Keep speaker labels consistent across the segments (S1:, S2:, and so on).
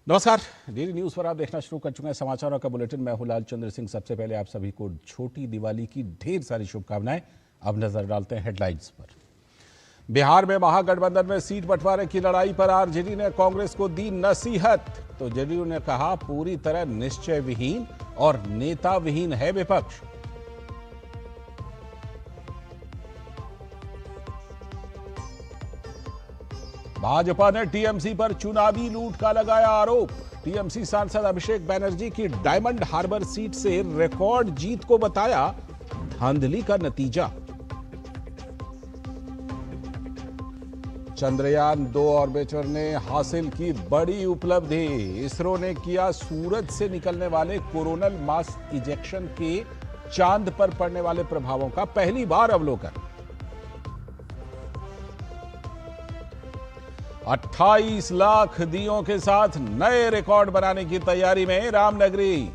S1: नमस्कार, DD news पर आप देखना शुरू कर चुके हैं समाचारों का बुलेटिन। मैं हूं लालचंद्र सिंह। सबसे पहले आप सभी को छोटी दिवाली की ढेर सारी शुभकामनाएं। अब नजर डालते हैं हेडलाइंस पर। बिहार में महागठबंधन में सीट बंटवारे की लड़ाई पर आरजेडी ने कांग्रेस को दी नसीहत। तो जेडीयू ने कहा पूरी तरह निश्चय विहीन और नेता विहीन है विपक्ष। भाजपा ने टीएमसी पर चुनावी लूट का लगाया आरोप। टीएमसी सांसद अभिषेक बनर्जी की डायमंड हार्बर सीट से रिकॉर्ड जीत को बताया धांधली का नतीजा। चंद्रयान 2 ऑर्बिटर ने हासिल की बड़ी उपलब्धि। इसरो ने किया सूरज से निकलने वाले कोरोनल मास इजेक्शन के चांद पर पड़ने वाले प्रभावों का पहली बार अवलोकन। 28 लाख दीयों के साथ नए रिकॉर्ड बनाने की तैयारी में रामनगरी।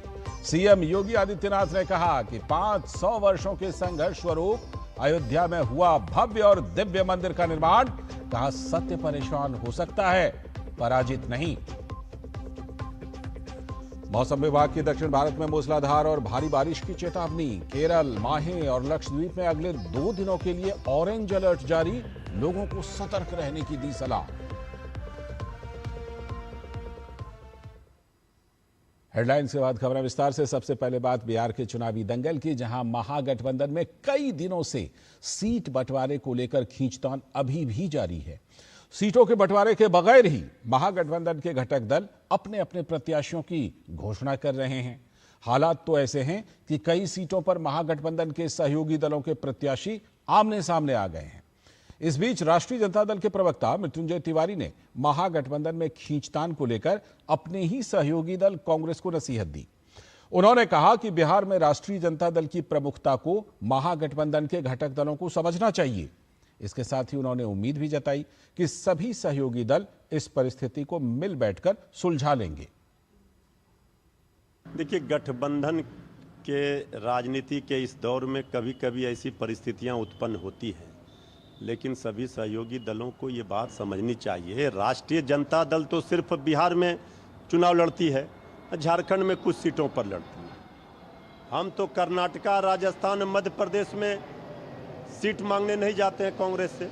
S1: सीएम योगी आदित्यनाथ ने कहा कि 500 वर्षों के संघर्ष स्वरूप अयोध्या में हुआ भव्य और दिव्य मंदिर का निर्माण। कहा सत्य परेशान हो सकता है, पराजित नहीं। मौसम विभाग की दक्षिण भारत में मूसलाधार और भारी बारिश की चेतावनी। केरल, माहे और लक्षद्वीप में अगले 2 दिनों के लिए ऑरेंज अलर्ट जारी। लोगों को सतर्क रहने की दी सलाह। हेडलाइंस के बाद खबरें विस्तार से। सबसे पहले बात बिहार के चुनावी दंगल की, जहां महागठबंधन में कई दिनों से सीट बंटवारे को लेकर खींचतान अभी भी जारी है। सीटों के बंटवारे के बगैर ही महागठबंधन के घटक दल अपने अपने प्रत्याशियों की घोषणा कर रहे हैं। हालात तो ऐसे हैं कि कई सीटों पर महागठबंधन के सहयोगी दलों के प्रत्याशी आमने सामने आ गए हैं। इस बीच राष्ट्रीय जनता दल के प्रवक्ता मृत्युंजय तिवारी ने महागठबंधन में खींचतान को लेकर अपने ही सहयोगी दल कांग्रेस को नसीहत दी। उन्होंने कहा कि बिहार में राष्ट्रीय जनता दल की प्रमुखता को महागठबंधन के घटक दलों को समझना चाहिए। इसके साथ ही उन्होंने उम्मीद भी जताई कि सभी सहयोगी दल इस परिस्थिति को मिल बैठकर सुलझा लेंगे।
S2: देखिए, गठबंधन के राजनीति के इस दौर में कभी कभी ऐसी परिस्थितियां उत्पन्न होती हैं, लेकिन सभी सहयोगी दलों को ये बात समझनी चाहिए। राष्ट्रीय जनता दल तो सिर्फ बिहार में चुनाव लड़ती है, झारखंड में कुछ सीटों पर लड़ती है। हम तो कर्नाटका, राजस्थान, मध्य प्रदेश में सीट मांगने नहीं जाते हैं कांग्रेस से।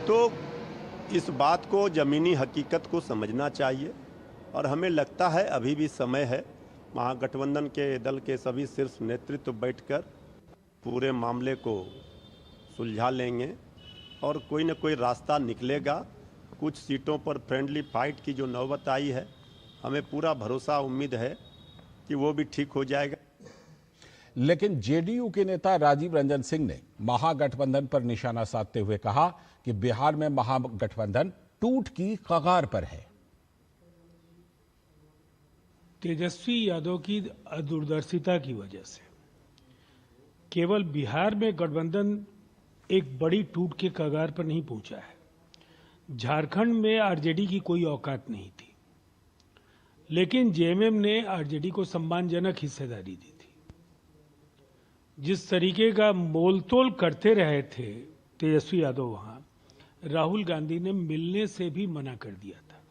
S2: तो इस बात को, जमीनी हकीकत को समझना चाहिए और हमें लगता है अभी भी समय है। महागठबंधन के दल के सभी शीर्ष नेतृत्व बैठकर पूरे मामले को सुलझा लेंगे और कोई न कोई रास्ता निकलेगा। कुछ सीटों पर फ्रेंडली फाइट की जो नौबत आई है, हमें पूरा भरोसा, उम्मीद है कि वो भी ठीक हो जाएगा।
S1: लेकिन जेडीयू के नेता राजीव रंजन सिंह ने महागठबंधन पर निशाना साधते हुए कहा कि बिहार में महागठबंधन टूट की कगार पर है।
S3: तेजस्वी यादव की दूरदर्शिता की वजह से केवल बिहार में गठबंधन एक बड़ी टूट के कगार पर नहीं पहुंचा है। झारखंड में आरजेडी की कोई औकात नहीं थी, लेकिन जेएमएम ने आरजेडी को सम्मानजनक हिस्सेदारी दी थी। जिस तरीके का मोलतोल करते रहे थे तेजस्वी यादव, वहां राहुल गांधी ने मिलने से भी मना कर दिया था।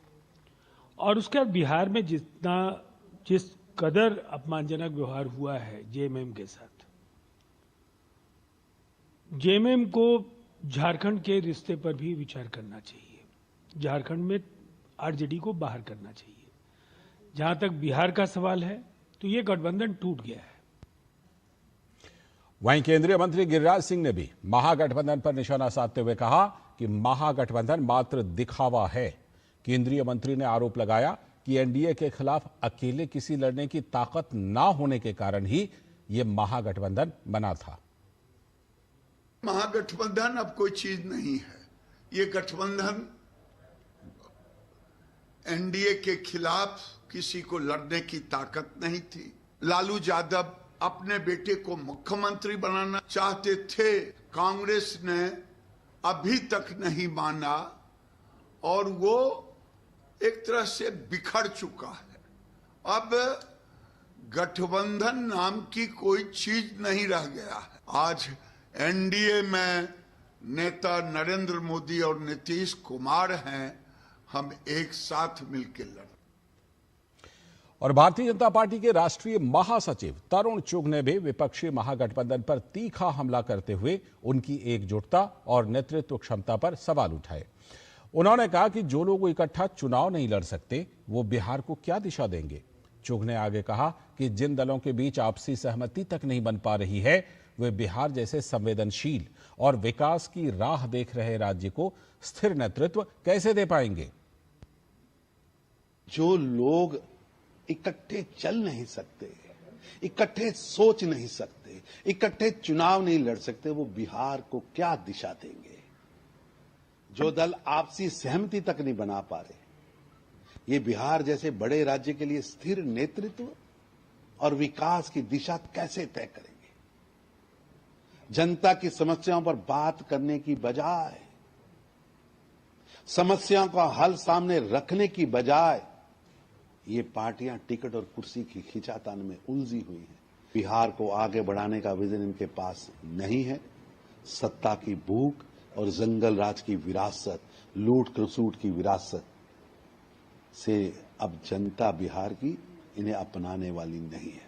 S3: और उसके बाद बिहार में जिस कदर अपमानजनक व्यवहार हुआ है जेएमएम के साथ, जेएमएम को झारखंड के रिश्ते पर भी विचार करना चाहिए। झारखंड में आरजेडी को बाहर करना चाहिए। जहां तक बिहार का सवाल है, तो ये गठबंधन टूट गया है।
S1: वहीं केंद्रीय मंत्री गिरिराज सिंह ने भी महागठबंधन पर निशाना साधते हुए कहा कि महागठबंधन मात्र दिखावा है। केंद्रीय मंत्री ने आरोप लगाया कि एनडीए के खिलाफ अकेले किसी लड़ने की ताकत ना होने के कारण ही यह महागठबंधन बना था।
S4: महागठबंधन अब कोई चीज नहीं है। ये गठबंधन एनडीए के खिलाफ किसी को लड़ने की ताकत नहीं थी। लालू यादव अपने बेटे को मुख्यमंत्री बनाना चाहते थे, कांग्रेस ने अभी तक नहीं माना और वो एक तरह से बिखर चुका है। अब गठबंधन नाम की कोई चीज नहीं रह गया है। आज एनडीए में नेता नरेंद्र मोदी और नीतीश कुमार हैं। हम एक साथ मिलकर लड़
S1: और भारतीय जनता पार्टी के राष्ट्रीय महासचिव तरुण चुघ ने भी विपक्षी महागठबंधन पर तीखा हमला करते हुए उनकी एकजुटता और नेतृत्व क्षमता पर सवाल उठाए। उन्होंने कहा कि जो लोग इकट्ठा चुनाव नहीं लड़ सकते वो बिहार को क्या दिशा देंगे। चुघ ने आगे कहा कि जिन दलों के बीच आपसी सहमति तक नहीं बन पा रही है वे बिहार जैसे संवेदनशील और विकास की राह देख रहे राज्य को स्थिर नेतृत्व कैसे दे पाएंगे।
S5: जो लोग इकट्ठे चल नहीं सकते, इकट्ठे सोच नहीं सकते, इकट्ठे चुनाव नहीं लड़ सकते, वो बिहार को क्या दिशा देंगे। जो दल आपसी सहमति तक नहीं बना पा रहे, ये बिहार जैसे बड़े राज्य के लिए स्थिर नेतृत्व और विकास की दिशा कैसे तय करेंगे। जनता की समस्याओं पर बात करने की बजाय, समस्याओं का हल सामने रखने की बजाय ये पार्टियां टिकट और कुर्सी की खींचातान में उलझी हुई हैं। बिहार को आगे बढ़ाने का विजन इनके पास नहीं है। सत्ता की भूख और जंगल राज की विरासत, लूट खसूट की विरासत से अब जनता बिहार की इन्हें अपनाने वाली नहीं है।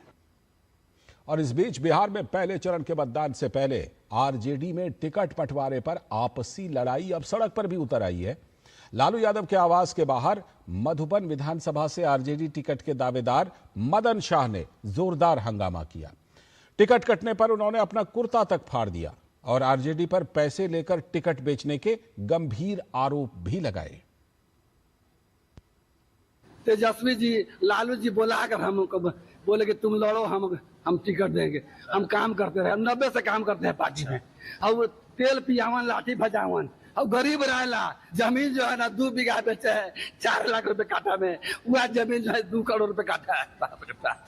S1: और इस बीच बिहार में पहले चरण के मतदान से पहले आरजेडी में टिकट बंटवारे पर आपसी लड़ाई अब सड़क पर भी उतर आई है। लालू यादव के आवास के बाहर मधुबन विधानसभा से आरजेडी टिकट के दावेदार मदन शाह ने जोरदार हंगामा किया। टिकट कटने पर उन्होंने अपना कुर्ता तक फाड़ दिया और आरजेडी पर पैसे लेकर टिकट बेचने के गंभीर आरोप भी लगाए।
S6: तेजस्वी जी, लालू जी बुलाकर हमको बोले कि तुम लड़ो, हम टिकट देंगे। हम काम करते रहे, 90 से काम करते हैं पार्टी में। और तेल पियावन, लाठी भजावन, और गरीब रहेला। जमीन जो है ना 2 बीघा बेचे है 4 लाख रुपए काठा में, वह जमीन जो है 2 करोड़ रुपए काठा है। बाप रे बाप,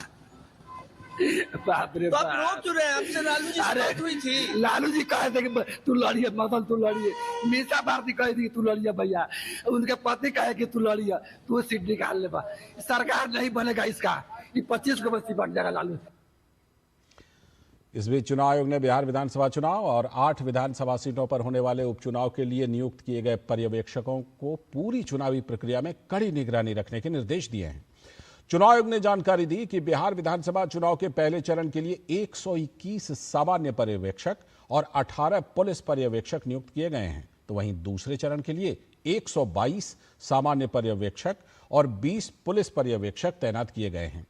S6: बाप रे बाप।
S7: रोक क्यों रहे? आपसे लालू जी से बात हुई थी।
S6: लालू जी कहे थे कि तू लड़िए, मतलब तू लड़िए। मीसा भारती कही थी कि तू लड़िए भैया। उनके पति कहे कि तू लड़िए, तू सीट निकाल ले। सरकार नहीं बनेगा इसका, ये 25 को बस्ती बन जाएगा लालू।
S1: इस बीच चुनाव आयोग ने बिहार विधानसभा चुनाव और 8 विधानसभा सीटों पर होने वाले उपचुनाव के लिए नियुक्त किए गए पर्यवेक्षकों को पूरी चुनावी प्रक्रिया में कड़ी निगरानी रखने के निर्देश दिए हैं। चुनाव आयोग ने जानकारी दी कि बिहार विधानसभा चुनाव के पहले चरण के लिए 121 सामान्य पर्यवेक्षक और 18 पुलिस पर्यवेक्षक नियुक्त किए गए हैं, तो वहीं दूसरे चरण के लिए 122 सामान्य पर्यवेक्षक और 20 पुलिस पर्यवेक्षक तैनात किए गए हैं।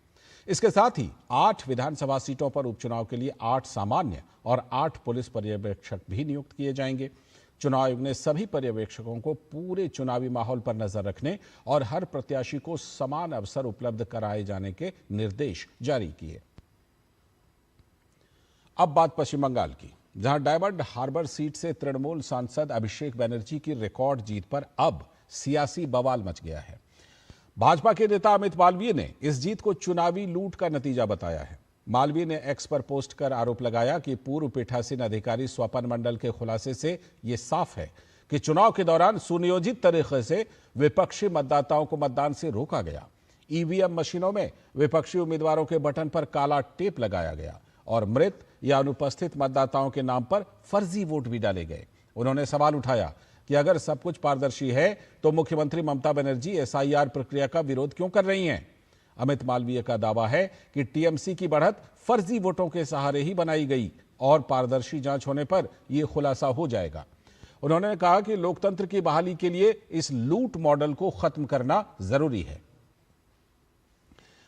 S1: इसके साथ ही 8 विधानसभा सीटों पर उपचुनाव के लिए 8 सामान्य और 8 पुलिस पर्यवेक्षक भी नियुक्त किए जाएंगे। चुनाव आयोग ने सभी पर्यवेक्षकों को पूरे चुनावी माहौल पर नजर रखने और हर प्रत्याशी को समान अवसर उपलब्ध कराए जाने के निर्देश जारी किए। अब बात पश्चिम बंगाल की, जहां डायमंड हार्बर सीट से तृणमूल सांसद अभिषेक बनर्जी की रिकॉर्ड जीत पर अब सियासी बवाल मच गया है। भाजपा के नेता अमित मालवीय ने इस जीत को चुनावी लूट का नतीजा बताया है। मालवीय ने एक्स पर पोस्ट कर आरोप लगाया कि पूर्व पीठासीन अधिकारी स्वपन मंडल के खुलासे से यह साफ है कि चुनाव के दौरान सुनियोजित तरीके से विपक्षी मतदाताओं को मतदान से रोका गया। ईवीएम मशीनों में विपक्षी उम्मीदवारों के बटन पर काला टेप लगाया गया और मृत या अनुपस्थित मतदाताओं के नाम पर फर्जी वोट भी डाले गए। उन्होंने सवाल उठाया कि अगर सब कुछ पारदर्शी है तो मुख्यमंत्री ममता बनर्जी एसआईआर प्रक्रिया का विरोध क्यों कर रही हैं। अमित मालवीय का दावा है कि टीएमसी की बढ़त फर्जी वोटों के सहारे ही बनाई गई और पारदर्शी जांच होने पर यह खुलासा हो जाएगा। उन्होंने कहा कि लोकतंत्र की बहाली के लिए इस लूट मॉडल को खत्म करना जरूरी है।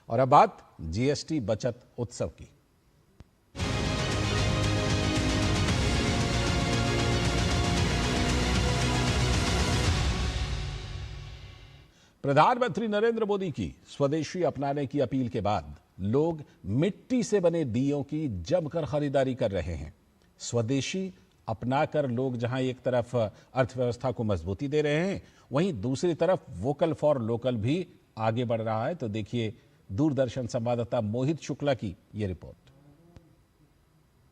S1: और अब बात जीएसटी बचत उत्सव की। प्रधानमंत्री नरेंद्र मोदी की स्वदेशी अपनाने की अपील के बाद लोग मिट्टी से बने दीयों की जमकर खरीदारी कर रहे हैं। स्वदेशी अपनाकर लोग जहां एक तरफ अर्थव्यवस्था को मजबूती दे रहे हैं, वहीं दूसरी तरफ वोकल फॉर लोकल भी आगे बढ़ रहा है। तो देखिए दूरदर्शन संवाददाता मोहित शुक्ला की यह रिपोर्ट।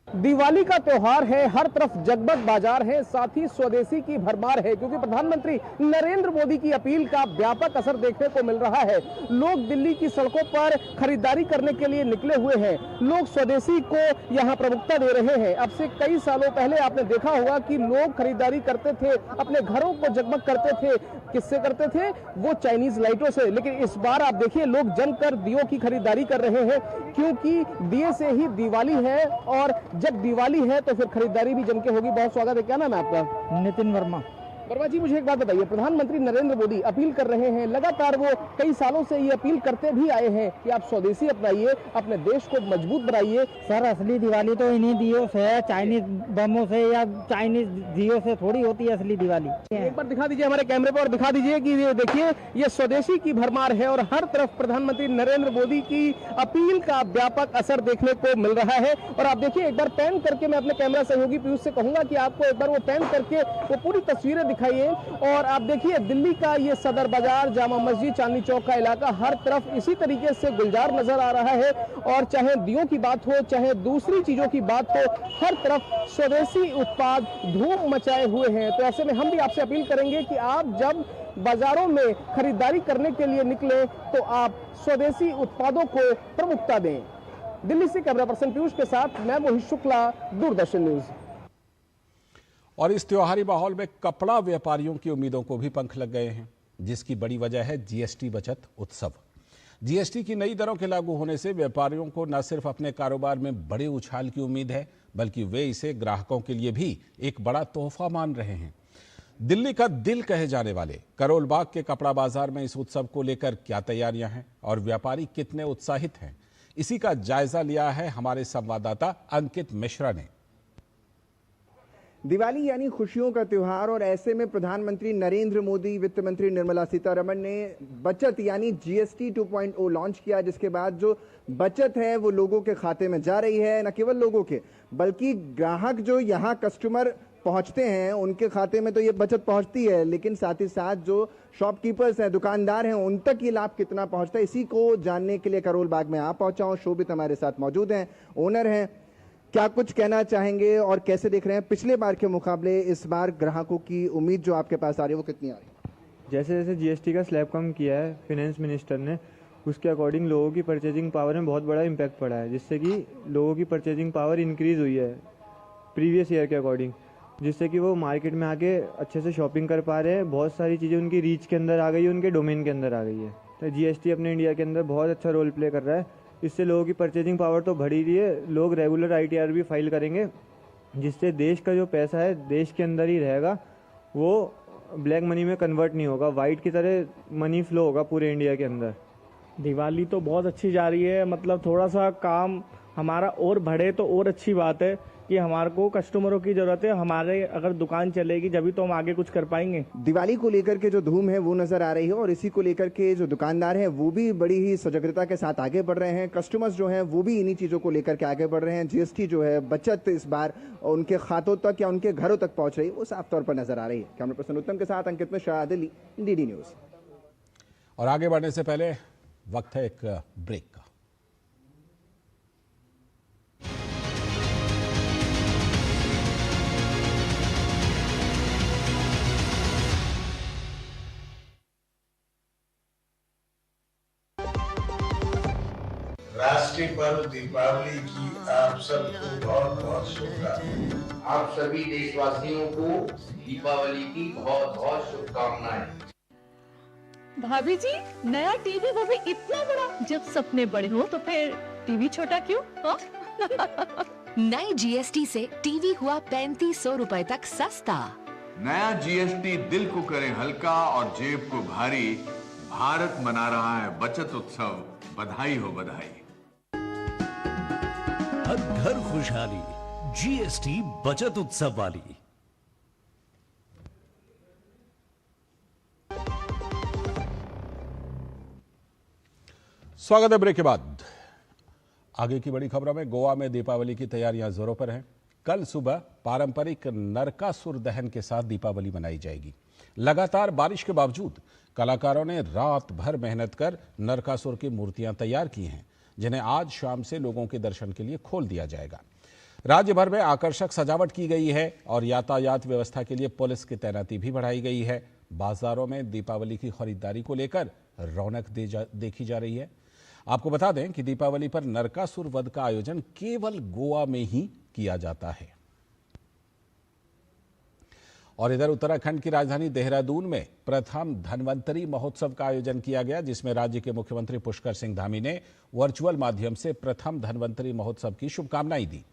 S8: दिवाली का त्योहार है, हर तरफ जगमग बाजार है, साथ ही स्वदेशी की भरमार है, क्योंकि प्रधानमंत्री नरेंद्र मोदी की अपील का व्यापक असर देखने को मिल रहा है। लोग दिल्ली की सड़कों पर खरीदारी करने के लिए निकले हुए हैं। लोग स्वदेशी को यहां प्रमुखता दे रहे हैं। अब से कई सालों पहले आपने देखा होगा कि लोग खरीदारी करते थे, अपने घरों को जगमग करते थे। किससे करते थे? वो चाइनीज लाइटों से। लेकिन इस बार आप देखिए, लोग जमकर दियों की खरीदारी कर रहे हैं, क्योंकि दिए से ही दिवाली है, और जब दिवाली है तो फिर खरीदारी भी जम के होगी। बहुत स्वागत है। क्या नाम है आपका?
S9: नितिन वर्मा।
S8: वर्मा जी, मुझे एक बात बताइए, प्रधानमंत्री नरेंद्र मोदी अपील कर रहे हैं, लगातार वो कई सालों से ये अपील करते भी आए हैं कि आप स्वदेशी अपनाइए, अपने देश को मजबूत बनाइए।
S9: सर, असली दिवाली तो इन्हीं दियों से है, चाइनीज बमों से या चाइनीज दियों से थोड़ी होती है असली दिवाली।
S8: एक बार दिखा दीजिए हमारे कैमरे पर, और दिखा दीजिए कि ये देखिए, ये स्वदेशी की भरमार है और हर तरफ प्रधानमंत्री नरेंद्र मोदी की अपील का व्यापक असर देखने को मिल रहा है। और आप देखिए, एक बार पैन करके मैं अपने कैमरा सहयोगी पीयूष से कहूंगा कि आपको एक बार वो पैन करके वो पूरी तस्वीरें दिखाइए। और आप देखिए, दिल्ली का ये सदर बाजार, जामा मस्जिद, चांदनी चौक का इलाका हर तरफ इसी तरीके से गुलजार नजर आ रहा है। और चाहे दियों की बात हो, चाहे दूसरी चीजों की बात हो, हर तरफ स्वदेशी उत्पाद धूम मचाए हुए हैं। तो ऐसे में हम भी आपसे अपील करेंगे कि आप जब बाजारों में खरीदारी करने के लिए निकले तो आप स्वदेशी उत्पादों को प्रमुखता दें। दिल्ली से कैमरा पर्सन पीयूष के साथ मैं मोहित शुक्ला, दूरदर्शन न्यूज।
S1: और इस त्योहारी माहौल में कपड़ा व्यापारियों की उम्मीदों को भी पंख लग गए हैं, जिसकी बड़ी वजह है जीएसटी बचत उत्सव। जीएसटी की नई दरों के लागू होने से व्यापारियों को न सिर्फ अपने कारोबार में बड़े उछाल की उम्मीद है, बल्कि वे इसे ग्राहकों के लिए भी एक बड़ा तोहफा मान रहे हैं। दिल्ली का दिल कहे जाने वाले करोल बाग के कपड़ा बाजार में इस उत्सव को लेकर क्या तैयारियां हैं और व्यापारी कितने उत्साहित हैं, इसी का जायजा लिया है हमारे संवाददाता अंकित मिश्रा ने।
S10: दिवाली यानी खुशियों का त्योहार, और ऐसे में प्रधानमंत्री नरेंद्र मोदी, वित्त मंत्री निर्मला सीतारमण ने बचत यानी जीएसटी 2.0 लॉन्च किया, जिसके बाद जो बचत है वो लोगों के खाते में जा रही है। न केवल लोगों के, बल्कि ग्राहक जो यहाँ कस्टमर पहुंचते हैं उनके खाते में तो ये बचत पहुंचती है, लेकिन साथ ही साथ जो शॉपकीपर्स हैं, दुकानदार हैं, उन तक ये लाभ कितना पहुंचता है, इसी को जानने के लिए करोल बाग में आप पहुंचा हूं। शोभित हमारे साथ मौजूद हैं, ओनर हैं। क्या कुछ कहना चाहेंगे और कैसे देख रहे हैं पिछले बार के मुकाबले इस बार ग्राहकों की उम्मीद जो आपके पास आ रही है वो कितनी आ रही है?
S11: जैसे जैसे जीएसटी का स्लैब कम किया है फिनेंस मिनिस्टर ने, उसके अकॉर्डिंग लोगों की परचेजिंग पावर में बहुत बड़ा इम्पैक्ट पड़ा है, जिससे कि लोगों की परचेजिंग पावर इंक्रीज हुई है प्रीवियस ईयर के अकॉर्डिंग, जिससे कि वो मार्केट में आके अच्छे से शॉपिंग कर पा रहे हैं। बहुत सारी चीज़ें उनकी रीच के अंदर आ गई है, उनके डोमेन के अंदर आ गई है। तो जीएसटी अपने इंडिया के अंदर बहुत अच्छा रोल प्ले कर रहा है। इससे लोगों की परचेजिंग पावर तो बढ़ ही रही है। लोग रेगुलर आईटीआर भी फाइल करेंगे, जिससे देश का जो पैसा है देश के अंदर ही रहेगा, वो ब्लैक मनी में कन्वर्ट नहीं होगा, वाइट की तरह मनी फ्लो होगा पूरे इंडिया के अंदर।
S12: दिवाली तो बहुत अच्छी जा रही है, मतलब थोड़ा सा काम हमारा और बढ़े तो और अच्छी बात है कि हमारे को कस्टमरों की जरूरत है। हमारे अगर दुकान चलेगी जब भी तो हम आगे कुछ कर पाएंगे।
S10: दिवाली को लेकर के जो धूम है वो नजर आ रही है, और इसी को लेकर के जो दुकानदार हैं वो भी बड़ी ही सजगता के साथ आगे बढ़ रहे हैं। कस्टमर्स जो हैं वो भी इन्हीं चीजों को लेकर के आगे बढ़ रहे हैं। जीएसटी जो है बचत इस बार उनके खातों तक या उनके घरों तक पहुंच रही है, वो साफ तौर पर नजर आ रही है। कैमरा पर्सन उत्तम के साथ अंकित मिश्रा, दिल्ली, डीडी न्यूज।
S1: और आगे बढ़ने से पहले वक्त है एक ब्रेक का।
S13: राष्ट्रीय पर्व दीपावली की आप सबको बहुत बहुत शुभकामनाएं।
S14: आप सभी देशवासियों को दीपावली की बहुत बहुत शुभकामनाएं।
S15: भाभी जी, नया टीवी, वो भी इतना बड़ा। जब सपने बड़े हो तो फिर टीवी छोटा क्यों?
S16: नए जीएसटी से टीवी हुआ 3500 रुपए तक सस्ता।
S17: नया जीएसटी दिल को करे हल्का और जेब को भारी। भारत मना रहा है बचत उत्सव, बधाई हो बधाई।
S18: हर घर खुशहाली, जीएसटी बचत उत्सव वाली।
S1: स्वागत है ब्रेक के बाद। आगे की बड़ी खबरों में गोवा में दीपावली की तैयारियां जोरों पर हैं। कल सुबह पारंपरिक नरकासुर दहन के साथ दीपावली मनाई जाएगी। लगातार बारिश के बावजूद कलाकारों ने रात भर मेहनत कर नरकासुर की मूर्तियां तैयार की हैं, जिन्हें आज शाम से लोगों के दर्शन के लिए खोल दिया जाएगा। राज्य भर में आकर्षक सजावट की गई है और यातायात व्यवस्था के लिए पुलिस की तैनाती भी बढ़ाई गई है। बाजारों में दीपावली की खरीदारी को लेकर रौनक देखी जा रही है। आपको बता दें कि दीपावली पर नरकासुर वध का आयोजन केवल गोवा में ही किया जाता है। और इधर उत्तराखंड की राजधानी देहरादून में प्रथम धन्वंतरी महोत्सव का आयोजन किया गया, जिसमें राज्य के मुख्यमंत्री पुष्कर सिंह धामी ने वर्चुअल माध्यम से प्रथम धन्वंतरी महोत्सव की शुभकामनाएं दी।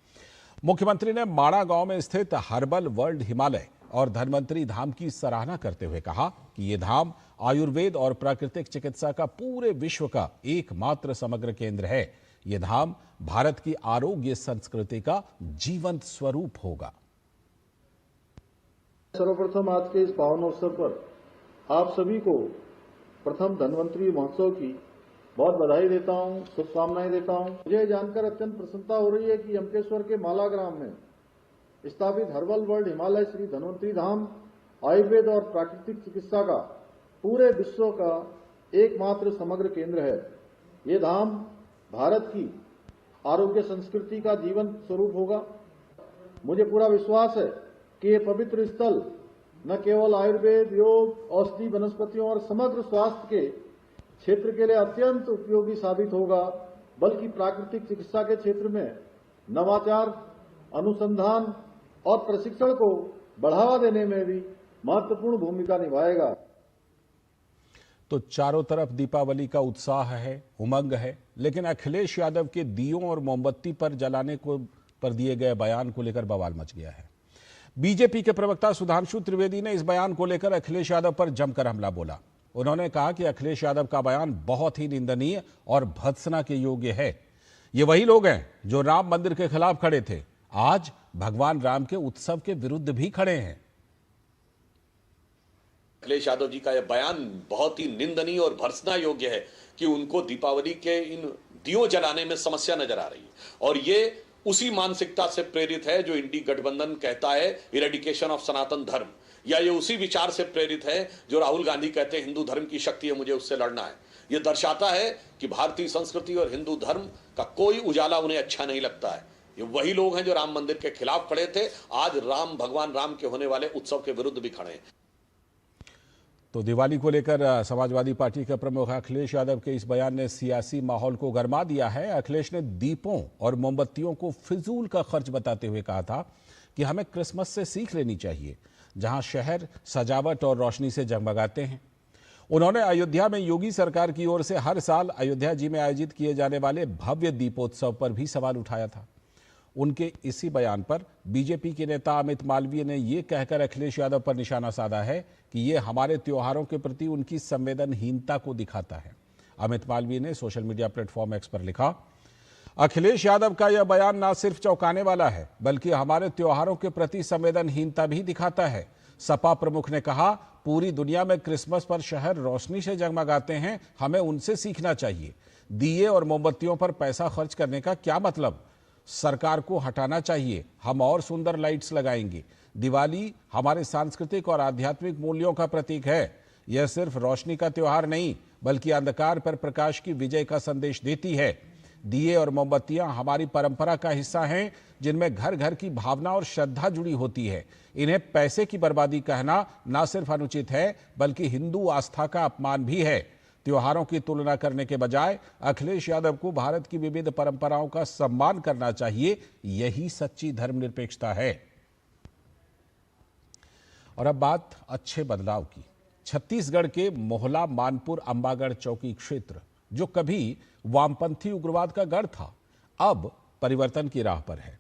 S1: मुख्यमंत्री ने माड़ा गांव में स्थित हर्बल वर्ल्ड हिमालय और धन्वंतरी धाम की सराहना करते हुए कहा कि ये धाम आयुर्वेद और प्राकृतिक चिकित्सा का पूरे विश्व का एकमात्र समग्र केंद्र है। ये धाम भारत की आरोग्य संस्कृति का जीवंत स्वरूप होगा।
S19: सर्वप्रथम आज के इस पावन अवसर पर आप सभी को प्रथम धन्वंतरी महोत्सव की बहुत बधाई देता हूं, शुभकामनाएं देता हूं। मुझे जानकर अत्यंत प्रसन्नता हो रही है कि यमकेश्वर के माला ग्राम में स्थापित हर्बल वर्ल्ड हिमालय श्री धन्वंतरी धाम आयुर्वेद और प्राकृतिक चिकित्सा का पूरे विश्व का एकमात्र समग्र केंद्र है। ये धाम भारत की आरोग्य संस्कृति का जीवंत स्वरूप होगा। मुझे पूरा विश्वास है कि ये पवित्र स्थल न केवल आयुर्वेद, योग, औषधि, वनस्पतियों और समग्र स्वास्थ्य के क्षेत्र के लिए अत्यंत उपयोगी साबित होगा, बल्कि प्राकृतिक चिकित्सा के क्षेत्र में नवाचार, अनुसंधान और प्रशिक्षण को बढ़ावा देने में भी महत्वपूर्ण भूमिका निभाएगा।
S1: तो चारों तरफ दीपावली का उत्साह है, उमंग है, लेकिन अखिलेश यादव के दियों और मोमबत्ती पर जलाने को पर दिए गए बयान को लेकर बवाल मच गया है। बीजेपी के प्रवक्ता सुधांशु त्रिवेदी ने इस बयान को लेकर अखिलेश यादव पर जमकर हमला बोला। उन्होंने कहा कि अखिलेश यादव का बयान बहुत ही निंदनीय और भर्त्सना के योग्य है। ये वही लोग हैं जो राम मंदिर के खिलाफ खड़े थे, आज भगवान राम के उत्सव के विरुद्ध भी खड़े हैं।
S20: अखिलेश यादव जी का यह बयान बहुत ही निंदनीय और भर्त्सना योग्य है कि उनको दीपावली के इन दियों जलाने में समस्या नजर आ रही है और ये उसी मानसिकता से प्रेरित है जो इंडी गठबंधन कहता है इरेडिकेशन ऑफ सनातन धर्म, या ये उसी विचार से प्रेरित है जो राहुल गांधी कहते हैं हिंदू धर्म की शक्ति है, मुझे उससे लड़ना है। ये दर्शाता है कि भारतीय संस्कृति और हिंदू धर्म का कोई उजाला उन्हें अच्छा नहीं लगता है। ये वही लोग हैं जो राम मंदिर के खिलाफ खड़े थे, आज भगवान राम के होने वाले उत्सव के विरुद्ध भी खड़े हैं।
S1: तो दिवाली को लेकर समाजवादी पार्टी के प्रमुख अखिलेश यादव के इस बयान ने सियासी माहौल को गरमा दिया है। अखिलेश ने दीपों और मोमबत्तियों को फिजूल का खर्च बताते हुए कहा था कि हमें क्रिसमस से सीख लेनी चाहिए, जहां शहर सजावट और रोशनी से जगमगाते हैं। उन्होंने अयोध्या में योगी सरकार की ओर से हर साल अयोध्या जी में आयोजित किए जाने वाले भव्य दीपोत्सव पर भी सवाल उठाया था। उनके इसी बयान पर बीजेपी के नेता अमित मालवीय ने यह कहकर अखिलेश यादव पर निशाना साधा है कि यह हमारे त्योहारों के प्रति उनकी संवेदनहीनता को दिखाता है। अमित मालवीय ने सोशल मीडिया प्लेटफॉर्म एक्स पर लिखा, अखिलेश यादव का यह बयान न सिर्फ चौंकाने वाला है बल्कि हमारे त्योहारों के प्रति संवेदनहीनता भी दिखाता है। सपा प्रमुख ने कहा, पूरी दुनिया में क्रिसमस पर शहर रोशनी से जगमगाते हैं, हमें उनसे सीखना चाहिए। दिए और मोमबत्तियों पर पैसा खर्च करने का क्या मतलब? सरकार को हटाना चाहिए, हम और सुंदर लाइट्स लगाएंगे। दिवाली हमारे सांस्कृतिक और आध्यात्मिक मूल्यों का प्रतीक है। यह सिर्फ रोशनी का त्योहार नहीं बल्कि अंधकार पर प्रकाश की विजय का संदेश देती है। दिए और मोमबत्तियां हमारी परंपरा का हिस्सा हैं, जिनमें घर घर की भावना और श्रद्धा जुड़ी होती है। इन्हें पैसे की बर्बादी कहना न सिर्फ अनुचित है बल्कि हिंदू आस्था का अपमान भी है। त्योहारों की तुलना करने के बजाय अखिलेश यादव को भारत की विविध परंपराओं का सम्मान करना चाहिए। यही सच्ची धर्मनिरपेक्षता है। और अब बात अच्छे बदलाव की। छत्तीसगढ़ के मोहला मानपुर अंबागढ़ चौकी क्षेत्र, जो कभी वामपंथी उग्रवाद का गढ़ था, अब परिवर्तन की राह पर है।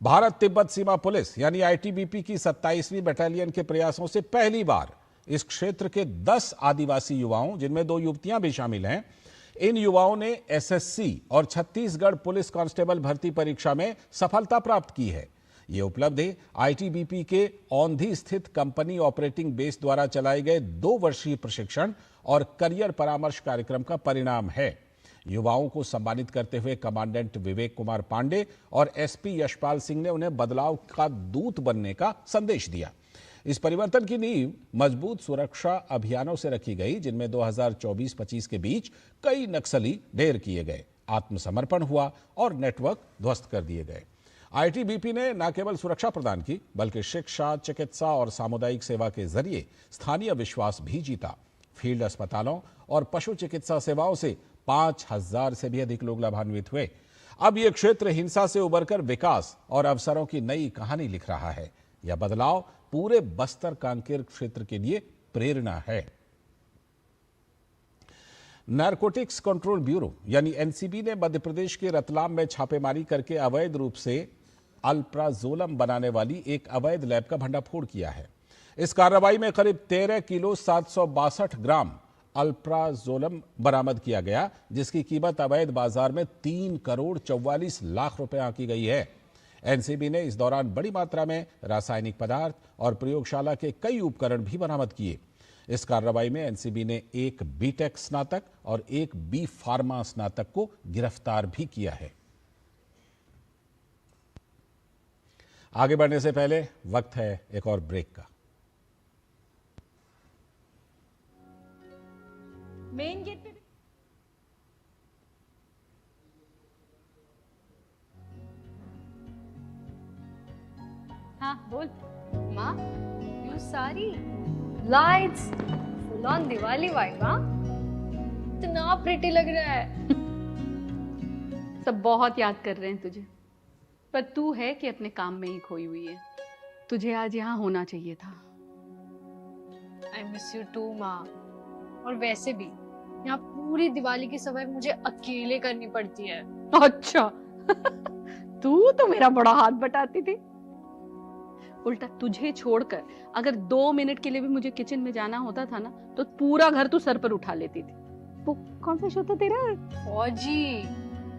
S1: भारत तिब्बत सीमा पुलिस यानी आईटीबीपी की 27वीं बटालियन के प्रयासों से पहली बार इस क्षेत्र के 10 आदिवासी युवाओं, जिनमें 2 युवतियां भी शामिल हैं, इन युवाओं ने एसएससी और छत्तीसगढ़ पुलिस कांस्टेबल भर्ती परीक्षा में सफलता प्राप्त की है। यह उपलब्धि आईटीबीपी के औंधी स्थित कंपनी ऑपरेटिंग बेस द्वारा चलाए गए 2 वर्षीय प्रशिक्षण और करियर परामर्श कार्यक्रम का परिणाम है। युवाओं को सम्मानित करते हुए कमांडेंट विवेक कुमार पांडे और एसपी यशपाल सिंह ने उन्हें बदलाव का दूत बनने का संदेश दिया। इस परिवर्तन की नींव मजबूत सुरक्षा अभियानों से रखी गई, जिनमें 2024-25 के बीच कई नक्सली ढेर किए गए, आत्मसमर्पण हुआ और नेटवर्क ध्वस्त कर दिए गए। आईटीबीपी ने न केवल सुरक्षा प्रदान की बल्कि शिक्षा, चिकित्सा और सामुदायिक सेवा के जरिए स्थानीय विश्वास भी जीता। फील्ड अस्पतालों और पशु चिकित्सा सेवाओं से 5000 से भी अधिक लोग लाभान्वित हुए। अब यह क्षेत्र हिंसा से उबरकर विकास और अवसरों की नई कहानी लिख रहा है। यह बदलाव पूरे बस्तर कांकेर क्षेत्र के लिए प्रेरणा है। नारकोटिक्स कंट्रोल ब्यूरो यानी एनसीबी ने मध्य प्रदेश के रतलाम में छापेमारी करके अवैध रूप से अल्प्राजोलम बनाने वाली एक अवैध लैब का भंडाफोड़ किया है। इस कार्रवाई में करीब 13 किलो 762 ग्राम अल्प्राजोलम बरामद किया गया, जिसकी कीमत अवैध बाजार में 3 करोड़ 44 लाख रुपए आंकी गई है। एनसीबी ने इस दौरान बड़ी मात्रा में रासायनिक पदार्थ और प्रयोगशाला के कई उपकरण भी बरामद किए। इस कार्रवाई में एनसीबी ने एक बीटेक स्नातक और एक बी फार्मा स्नातक को गिरफ्तार भी किया है। आगे बढ़ने से पहले वक्त है एक और ब्रेक का।
S15: मेन गेट पे हाँ बोल।
S21: माँ, यू सारी lights full on Diwali vibe, हाँ? इतना प्रिटी लग रहा है।
S15: सब बहुत याद कर रहे हैं तुझे, पर तू है कि अपने काम में ही खोई हुई है। तुझे आज यहाँ होना चाहिए था।
S21: आई मिस यू टू माँ। और वैसे भी यहाँ पूरी दिवाली की सफाई मुझे अकेले करनी पड़ती है।
S15: अच्छा तू तो मेरा बड़ा हाथ बटाती थी। उल्टा तुझे छोड़कर अगर 2 मिनट के लिए भी मुझे किचन में जाना होता था ना, तो पूरा घर तू सर पर उठा लेती थी। वो कौन सा शो था तेरा?
S21: फौजी।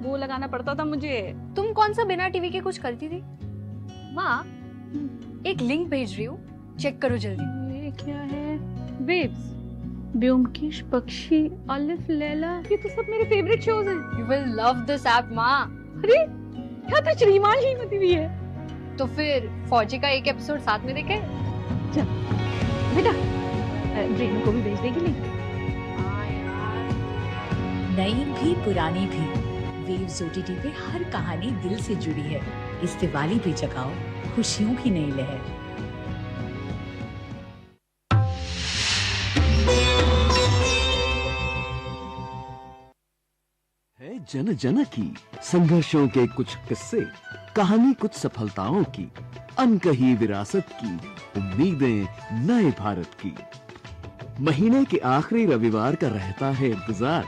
S15: वो लगाना पड़ता था मुझे।
S21: तुम कौन सा बिना टीवी के कुछ करती थी? माँ, एक लिंक भेज रही हूँ, चेक करो जल्दी।
S15: ये क्या है? वेव्स, ब्योमकेश पक्षी, अलिफ लैला, ये तो सब मेरे फेवरेट शोज हैं।
S21: You will love this app माँ।
S15: अरे क्या तो श्रीमान श्रीमती भी है।
S21: तो फिर फौजी का एक एपिसोड साथ में देखे।
S15: चल बेटा, ब्रेन को भी भेज देगी लिंक।
S22: नई भी पुरानी भी, वेव्स ओटीटी पे हर कहानी दिल से जुड़ी है। इस दिवाली पे जगाओ खुशियों की नई लहर।
S23: है जन जन की संघर्षों के कुछ किस्से, कहानी कुछ सफलताओं की, अनकही विरासत की, उम्मीदें नए भारत की। महीने के आखिरी रविवार का रहता है इंतजार।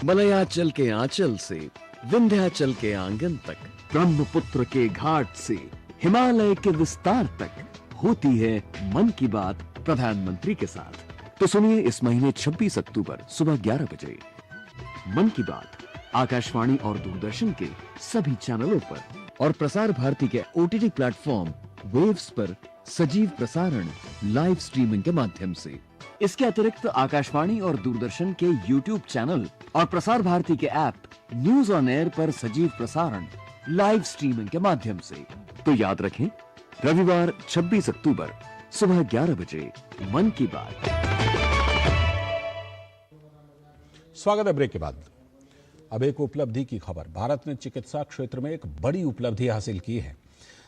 S23: मलयाचल के आंचल से विंध्याचल के आंगन तक, ब्रह्मपुत्र के घाट से हिमालय के विस्तार तक होती है मन की बात प्रधानमंत्री के साथ। तो सुनिए इस महीने 26 अक्टूबर सुबह 11 बजे मन की बात आकाशवाणी और दूरदर्शन के सभी चैनलों पर और प्रसार भारती के ओटीटी प्लेटफॉर्म वेव्स पर सजीव प्रसारण लाइव स्ट्रीमिंग के माध्यम से। इसके अतिरिक्त आकाशवाणी और दूरदर्शन के यूट्यूब चैनल और प्रसार भारती के ऐप न्यूज ऑन एयर पर सजीव प्रसारण लाइव स्ट्रीमिंग के माध्यम से। तो याद रखें, रविवार 26 अक्टूबर सुबह 11 बजे मन की बात।
S1: स्वागत है ब्रेक के बाद। अब एक उपलब्धि की खबर। भारत ने चिकित्सा क्षेत्र में एक बड़ी उपलब्धि हासिल की है।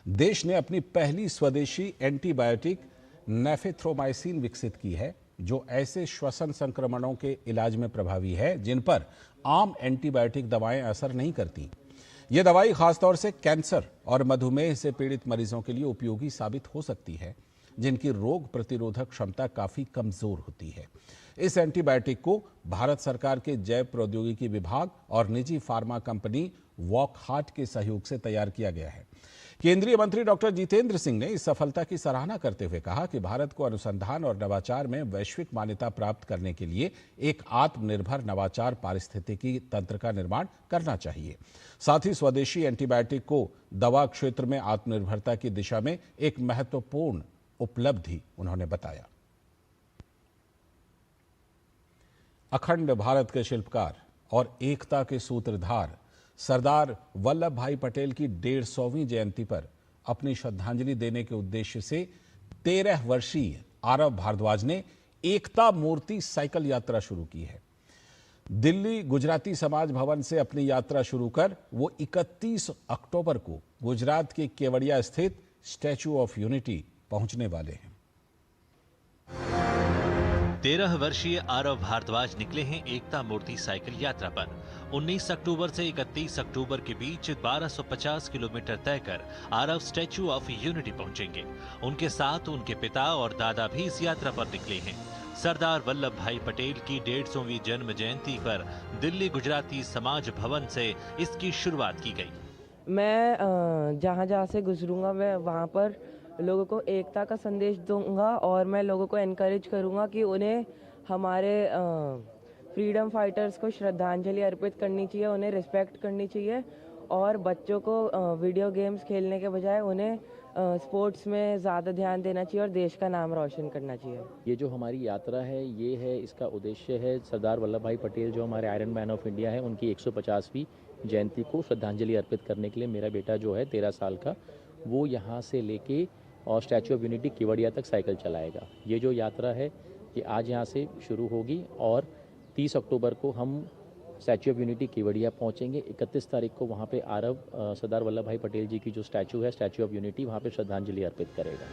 S1: देश ने अपनी पहली स्वदेशी एंटीबायोटिक नेफेथ्रोमाइसिन विकसित की है, जो ऐसे श्वसन संक्रमणों के इलाज में प्रभावी है जिन पर आम एंटीबायोटिक दवाएं असर नहीं करती। यह दवाई खासतौर से कैंसर और मधुमेह से पीड़ित मरीजों के लिए उपयोगी साबित हो सकती है, जिनकी रोग प्रतिरोधक क्षमता काफी कमजोर होती है। इस एंटीबायोटिक को भारत सरकार के जैव प्रौद्योगिकी विभाग और निजी फार्मा कंपनी वॉकहार्ट के सहयोग से तैयार किया गया है। केंद्रीय मंत्री डॉक्टर जितेंद्र सिंह ने इस सफलता की सराहना करते हुए कहा कि भारत को अनुसंधान और नवाचार में वैश्विक मान्यता प्राप्त करने के लिए एक आत्मनिर्भर नवाचार पारिस्थितिकी तंत्र का निर्माण करना चाहिए। साथ ही स्वदेशी एंटीबायोटिक को दवा क्षेत्र में आत्मनिर्भरता की दिशा में एक महत्वपूर्ण उपलब्धि उन्होंने बताया। अखंड भारत के शिल्पकार और एकता के सूत्रधार सरदार वल्लभ भाई पटेल की 150वीं जयंती पर अपनी श्रद्धांजलि देने के उद्देश्य से 13 वर्षीय आरव भारद्वाज ने एकता मूर्ति साइकिल यात्रा शुरू की है। दिल्ली गुजराती समाज भवन से अपनी यात्रा शुरू कर वो 31 अक्टूबर को गुजरात के केवड़िया स्थित स्टैच्यू ऑफ यूनिटी पहुंचने वाले हैं।
S2: 13 वर्षीय आरव भारद्वाज निकले हैं एकता मूर्ति साइकिल यात्रा पर। 19 अक्टूबर से 31 अक्टूबर के बीच 1250 किलोमीटर तय कर आरव स्टैच्यू ऑफ यूनिटी पहुंचेंगे। उनके साथ उनके पिता और दादा भी इस यात्रा पर निकले हैं। सरदार वल्लभ भाई पटेल की 150वीं जन्म जयंती पर दिल्ली गुजराती समाज भवन से इसकी शुरुआत की गई।
S3: मैं जहाँ जहाँ से गुजरूंगा मैं वहाँ पर लोगों को एकता का संदेश दूंगा और मैं लोगों को एनकरेज करूंगा कि उन्हें हमारे फ्रीडम फाइटर्स को श्रद्धांजलि अर्पित करनी चाहिए, उन्हें रिस्पेक्ट करनी चाहिए और बच्चों को वीडियो गेम्स खेलने के बजाय उन्हें स्पोर्ट्स में ज़्यादा ध्यान देना चाहिए और देश का नाम रोशन करना चाहिए।
S4: ये जो हमारी यात्रा है ये है, इसका उद्देश्य है सरदार वल्लभ भाई पटेल जो हमारे आयरन मैन ऑफ इंडिया है उनकी 150वीं जयंती को श्रद्धांजलि अर्पित करने के लिए मेरा बेटा जो है 13 साल का वो यहाँ से लेके और स्टैच्यू ऑफ यूनिटी केवड़िया तक साइकिल चलाएगा। ये जो यात्रा है ये आज यहाँ से शुरू होगी और 30 अक्टूबर को हम स्टैच्यू ऑफ यूनिटी केवड़िया पहुँचेंगे। 31 तारीख को वहाँ पे आरव सरदार वल्लभ भाई पटेल जी की जो स्टैच्यू है स्टैच्यू ऑफ यूनिटी वहाँ पे श्रद्धांजलि अर्पित करेगा।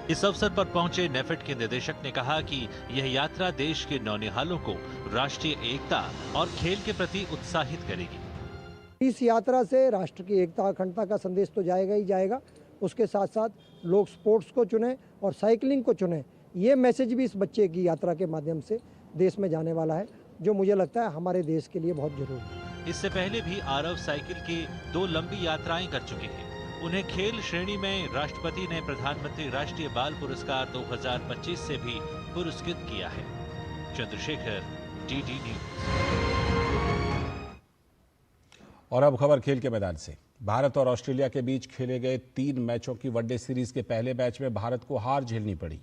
S2: इस अवसर पर पहुंचे नेफेड के निदेशक ने कहा कि यह यात्रा देश के नौनिहालों को राष्ट्रीय एकता और खेल के प्रति उत्साहित करेगी।
S24: इस यात्रा से राष्ट्र की एकता अखंडता का संदेश तो जाएगा ही जाएगा, उसके साथ साथ लोग स्पोर्ट्स को चुनें और साइकिलिंग को चुनें, ये मैसेज भी इस बच्चे की यात्रा के माध्यम से देश में जाने वाला है, जो मुझे लगता है हमारे देश के लिए बहुत जरूरी है।
S2: इससे पहले भी आरव साइकिल की 2 लंबी यात्राएं कर चुके हैं। उन्हें खेल श्रेणी में राष्ट्रपति ने प्रधानमंत्री राष्ट्रीय बाल पुरस्कार 2025 से भी पुरस्कृत किया है। Chandrashekhar, DD news.
S1: और अब खबर खेल के मैदान से। भारत और ऑस्ट्रेलिया के बीच खेले गए 3 मैचों की वनडे सीरीज के पहले मैच में भारत को हार झेलनी पड़ी।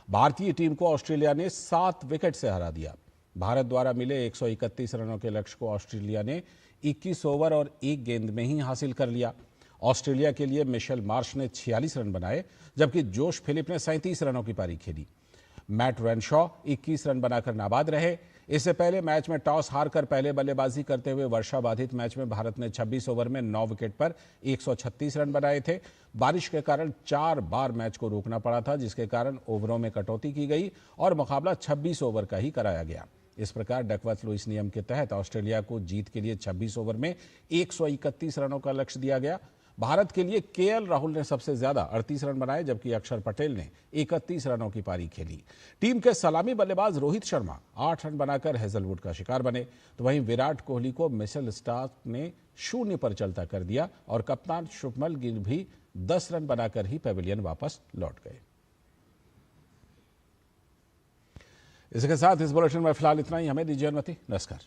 S1: भारतीय टीम को ऑस्ट्रेलिया ने 7 विकेट से हरा दिया। भारत द्वारा मिले 131 रनों के लक्ष्य को ऑस्ट्रेलिया ने 21 ओवर और 1 गेंद में ही हासिल कर लिया। ऑस्ट्रेलिया के लिए मिशेल मार्श ने 46 रन बनाए, जबकि जोश फिलिप ने 37 रनों की पारी खेली। मैट रेनशॉ 21 रन बनाकर नाबाद रहे। इससे पहले मैच में टॉस हारकर पहले बल्लेबाजी करते हुए वर्षा बाधित मैच में भारत ने 26 ओवर में 9 विकेट पर 136 रन बनाए थे। बारिश के कारण 4 बार मैच को रोकना पड़ा था, जिसके कारण ओवरों में कटौती की गई और मुकाबला 26 ओवर का ही कराया गया। इस प्रकार डकवर्थ लुईस नियम के तहत ऑस्ट्रेलिया को जीत के लिए 26 ओवर में 131 रनों का लक्ष्य दिया गया। भारत के लिए केएल राहुल ने सबसे ज्यादा 38 रन बनाए, जबकि अक्षर पटेल ने 31 रनों की पारी खेली। टीम के सलामी बल्लेबाज रोहित शर्मा 8 रन बनाकर हेजलवुड का शिकार बने, तो वहीं विराट कोहली को मिशेल स्टार्क ने 0 पर चलता कर दिया और कप्तान शुभमन गिल भी 10 रन बनाकर ही पेविलियन वापस लौट गए। इसके साथ इस बुलेटिन में फिलहाल इतना ही। हमें दीजिए अनुमति। नमस्कार।